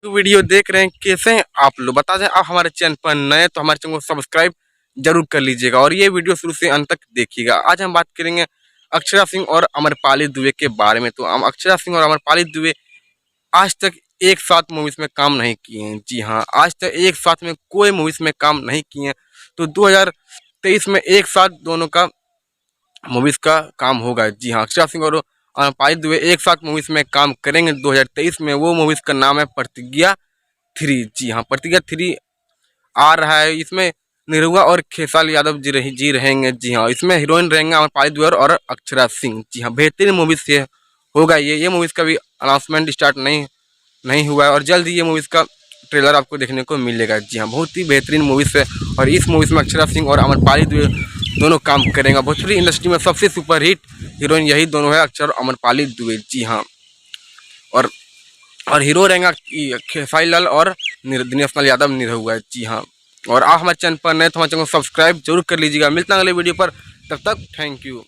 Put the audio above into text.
Video देख रहे हैं। कैसे हैं आप लोग? बता दें आप हमारे चैनल पर नए तो हमारे चैनल को सब्सक्राइब जरूर कर लीजिएगा और ये वीडियो शुरू से अंत तक देखिएगा। आज हम बात करेंगे अक्षरा सिंह और अमरपाली दुबे के बारे में। तो हम अक्षरा सिंह और अमरपाली दुबे आज तक एक साथ मूवीज में काम नहीं किए हैं। जी हाँ, आज तक एक साथ में कोई मूवीज में काम नहीं किए हैं। तो 2023 में एक साथ दोनों का मूवीज का काम होगा। जी हाँ, अक्षरा सिंह और अमरपाली दुबे एक साथ मूवीज में काम करेंगे 2023 में। वो मूवीज का नाम है प्रतिज्ञा 3। जी हाँ, प्रतिज्ञा 3 आ रहा है। इसमें निरुआ और खेसारी यादव जी रहेंगे। जी हाँ, इसमें हीरोइन रहेंगे अमरपाली दुबे और अक्षरा सिंह। जी हाँ, बेहतरीन मूवीज से होगा ये मूवीज का भी अनाउंसमेंट स्टार्ट नहीं हुआ है और जल्द ही ये मूवीज का ट्रेलर आपको देखने को मिलेगा। जी हाँ, बहुत ही बेहतरीन मूवीज है और इस मूवीज में अक्षरा सिंह और अमरपाली दुबे दोनों काम करेंगे। भोजपुरी इंडस्ट्री में सबसे सुपरहिट हीरोइन यही दोनों है, अक्षर और अमरपाली दुबे। जी हाँ, और हीरो रहेंगे खेसारी लाल और दिनेश लाल यादव निरहुआ। जी हाँ, और आप हमारे चैनल पर नए तो हमारे चैनल को सब्सक्राइब जरूर कर लीजिएगा। मिलता है अगले वीडियो पर, तब तक थैंक यू।